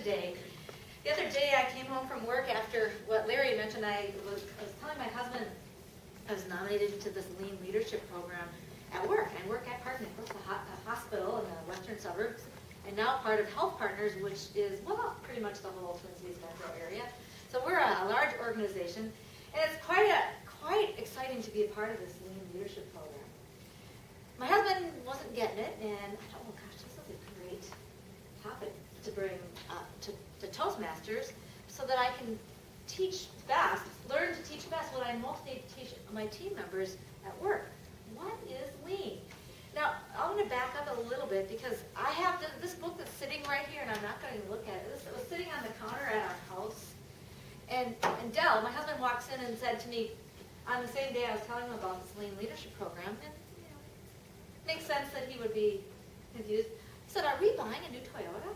today. The other day I came home from work after what Larry mentioned. I was telling my husband I was nominated to this Lean Leadership Program at work. I work at Park Nichols, a hospital in the western suburbs, and now part of Health Partners, which is, well, pretty much the whole Twin Cities metro area. So we're a large organization, and it's quite exciting to be a part of this Lean Leadership Program. My husband wasn't getting it, and I thought, oh gosh, this is a great topic to bring up to Toastmasters so that I can teach best, learn to teach best what I mostly teach my team members at work. What is Lean? Now, I'm going to back up a little bit because I have this book that's sitting right here, and I'm not going to look at it. It was sitting on the counter at our house. And Dell, my husband, walks in and said to me, on the same day I was telling him about this Lean Leadership Program, and makes sense that he would be confused. He said, "Are we buying a new Toyota?"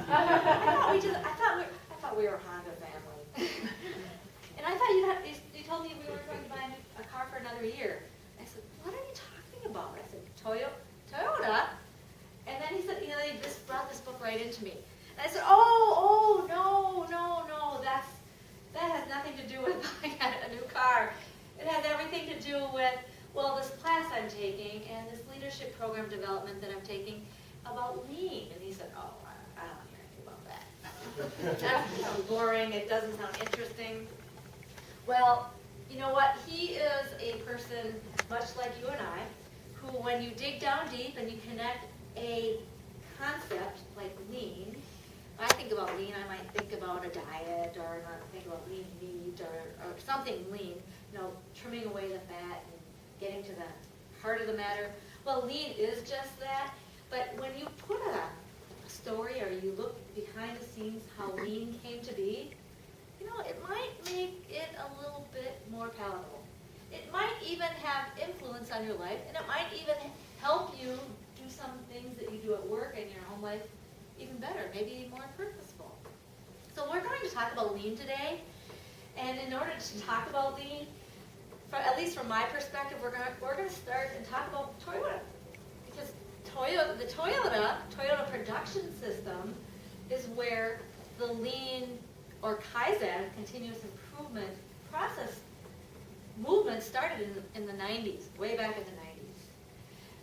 I thought we were a Honda family. And I thought you told me we were going to buy a car for another year. I said, "What are you talking about?" I said, Toyota. And then he said, they just brought this book right into me. And I said, oh, no, that has nothing to do with buying a new car. It has everything to do with, well, this class I'm taking and this leadership program development that I'm taking about Lean. And he said, oh, I don't want to hear anything about that. That sounds boring. It doesn't sound interesting. Well, you know what? He is a person much like you and I, who when you dig down deep and you connect a concept like Lean, when I think about Lean, I might think about a diet, or I might think about lean meat, or something lean, trimming away the fat and getting to the heart of the matter. Well, Lean is just that, but when you put a story or you look behind the scenes how Lean came to be, it might make it a little bit more palatable. It might even have influence on your life, and it might even help you do some things that you do at work and your home life even better, maybe more purposeful. So we're going to talk about Lean today, and in order to talk about Lean, at least from my perspective, we're going to start and talk about Toyota, because the Toyota production system is where the Lean or Kaizen, continuous improvement process movement started in the 90s, way back in the 90s.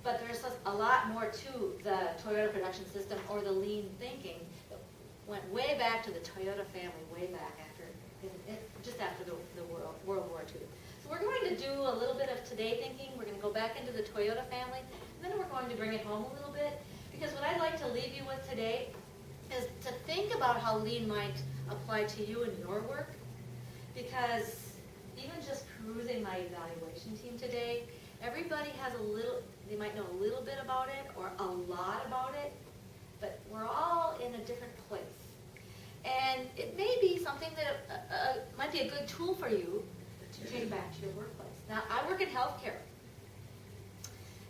But there's a lot more to the Toyota production system or the Lean thinking that went way back to the Toyota family, way back just after the World War II. So we're going to do a little bit of today thinking. We're going to go back into the Toyota family, and then we're going to bring it home a little bit. Because what I'd like to leave you with today is to think about how Lean might apply to you in your work. Because even just perusing my evaluation team today, everybody has they might know a little bit about it or a lot about it, but we're all in a different place. And it may be something that might be a good tool for you to take back to your workplace. Now, I work in healthcare,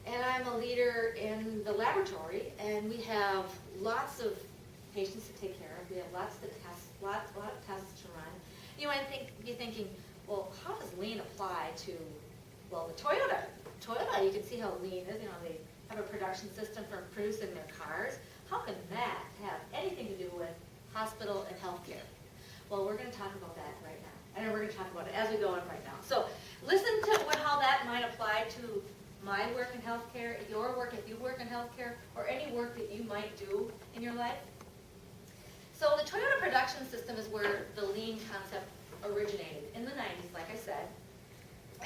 and I'm a leader in the laboratory, and we have lots of patients to take care of. We have lots of tests to run. You might be thinking, well, how does Lean apply to, the Toyota? Toyota, you can see how Lean is. They have a production system for producing their cars. How can that have anything to do with hospital and healthcare? Well, we're going to talk about that right now. And we're going to talk about it as we go on right now. So listen to how that might apply to my work in healthcare, your work if you work in healthcare, or any work that you might do in your life. So the Toyota production system is where the Lean concept originated in the 90s, like I said.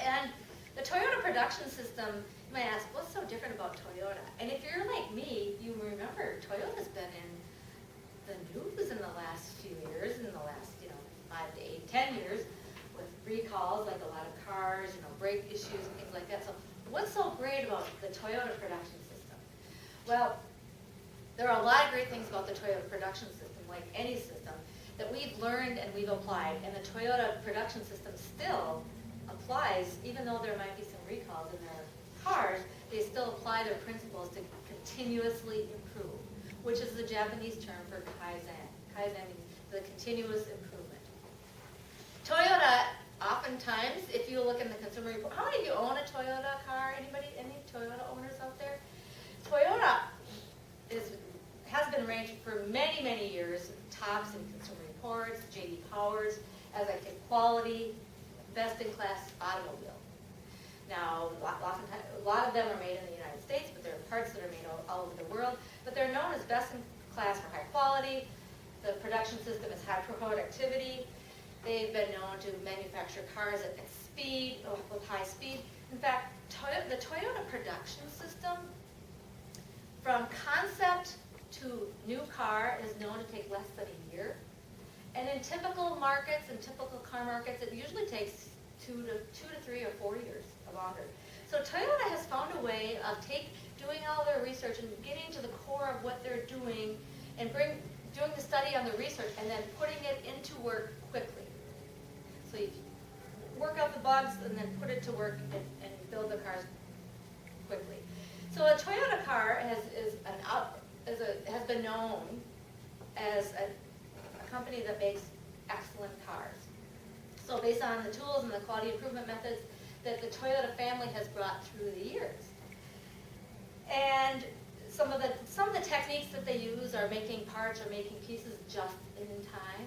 And the Toyota production system, you might ask, what's so different about Toyota? And if you're like me, you remember Toyota's been in the news in the last few years, in the last 5 to 8, 10 years, with recalls, like a lot of cars, brake issues and things like that. So what's so great about the Toyota production system? Well, there are a lot of great things about the Toyota production system, like any system, that we've learned and we've applied, and the Toyota production system still applies, even though there might be some recalls in their cars, they still apply their principles to continuously improve, which is the Japanese term for Kaizen. Kaizen means the continuous improvement. Toyota, oftentimes, if you look in the consumer report, how many of you own a Toyota car? Anybody? Any Toyota owners out there? Toyota has been ranked for many, many years tops in Consumer Reports, J.D. Powers, as like a quality, best-in-class automobile. Now, a lot of them are made in the United States, but there are parts that are made all over the world. But they're known as best-in-class for high quality. The production system is high productivity. They've been known to manufacture cars at speed, with high speed. In fact, the Toyota production system, from concept to new car, is known to take less than a year. And in typical markets, in typical car markets, it usually takes two to 3 or 4 years or longer. So Toyota has found a way of doing all their research and getting to the core of what they're doing and doing the study on the research and then putting it into work quickly. So you work out the bugs and then put it to work and build the cars quickly. So a Toyota car has been known as a company that makes excellent cars. So based on the tools and the quality improvement methods that the Toyota family has brought through the years. And some of the techniques that they use are making parts or making pieces just in time.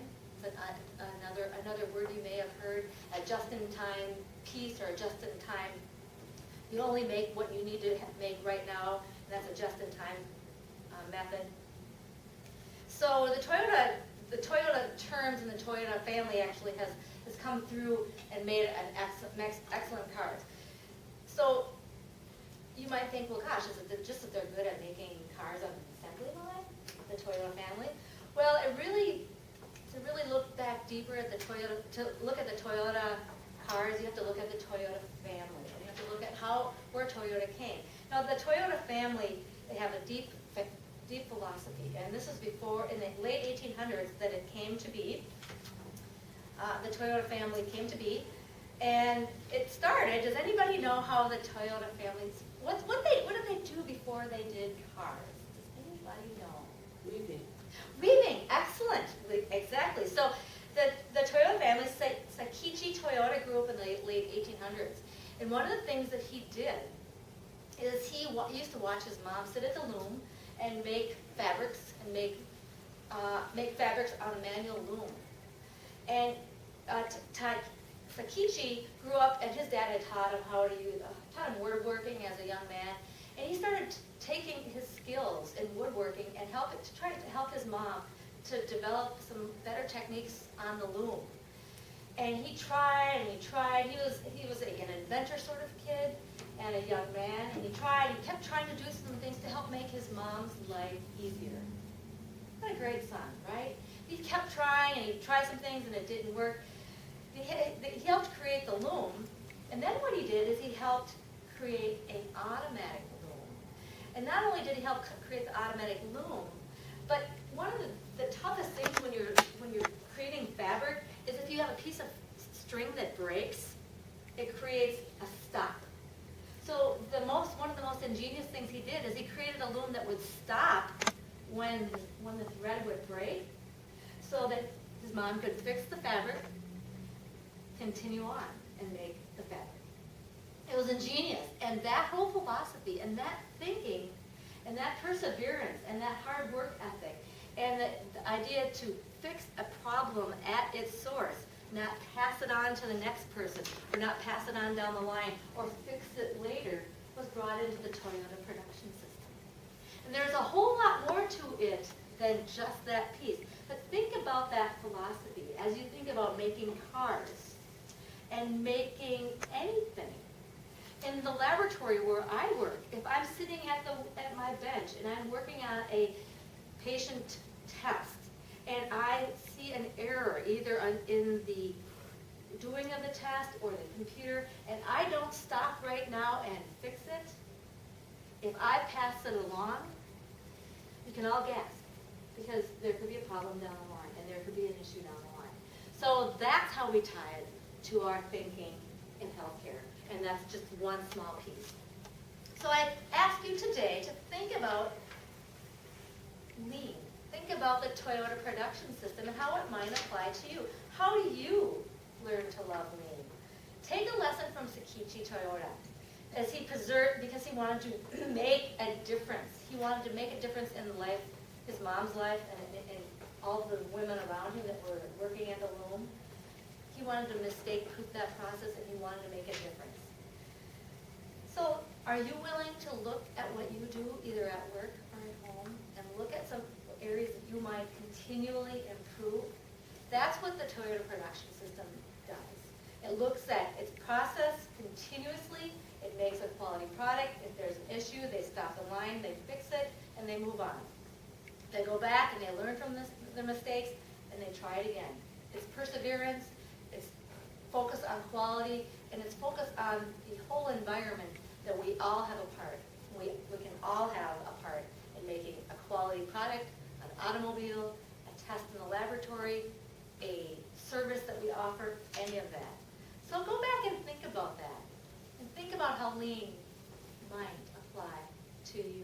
Another word you may have heard, a just-in-time piece or a just-in-time. You only make what you need to make right now, and that's a just-in-time method. So the Toyota terms in the Toyota family actually has come through and made excellent cars. So you might think, well, gosh, is it just that they're good at making cars on an assembly line, the Toyota family? Well, to really look back deeper at the Toyota, to look at the Toyota cars, you have to look at the Toyota family. And you have to look at where Toyota came. Now, the Toyota family, they have a deep philosophy, and this is before, in the late 1800s, that it came to be. The Toyota family came to be, and it started. Does anybody know how the Toyota family? What did they do before they did cars? Does anybody know? Weaving, excellent, exactly. So the Toyota family, Sakichi Toyota, grew up in the late 1800s, and one of the things that he did is he used to watch his mom sit at the loom and make fabrics and make fabrics on a manual loom. And Sakichi grew up, and his dad had taught him woodworking as a young man, and he started taking his skills in woodworking and trying to help his mom to develop some better techniques on the loom. And he tried and he tried. He was an inventor sort of kid and a young man, and he kept trying to do some things to help make his mom's life easier. What a great son, right? He kept trying, and he tried some things, and it didn't work. He helped create the loom, and then what he did is he helped create an automatic loom. And not only did he help create the automatic loom, but one of the toughest things when you're creating fabric is if you have a piece of string that breaks, it creates a stop. So one of the most ingenious things he did is he created a loom that would stop when the thread would break, so that his mom could fix the fabric, continue on, and make the fabric. It was ingenious, and that whole philosophy, and that thinking, and that perseverance, and that hard work ethic, and the idea to fix a problem at its source, not pass it on to the next person, or not pass it on down the line, or fix it later, was brought into the Toyota production system. And there's a whole lot more to it than just that piece. But think about that philosophy as you think about making cars and making anything. In the laboratory where I work, if I'm sitting at my bench and I'm working on a patient test, and I see an error either in the doing of the test or the computer, and I don't stop right now and fix it, if I pass it along, you can all gasp, because there could be a problem down the line, and there could be an issue down the line. So that's how we tie it to our thinking in healthcare, and that's just one small piece. So I ask you today to think about lean. Think about the Toyota production system and how it might apply to you. How do you learn to love lean? Take a lesson from Sakichi Toyota, because he wanted to make a difference. He wanted to make a difference in his mom's life, and all the women around him that were working at the loom. He wanted to mistake-proof that process, and he wanted to make a difference. So are you willing to look at what you do, either at work or at home, and look at some areas that you might continually improve? That's what the Toyota production system does. It looks at its process continuously. It makes a quality product. If there's an issue, they stop the line, they fix it, and they move on. They go back and they learn from their mistakes, and they try it again. It's perseverance, it's focus on quality, and it's focus on the whole environment that we all have a part. We can all have a part in making a quality product, an automobile, a test in the laboratory, a service that we offer, any of that. So go back and think about that. And think about how lean might apply to you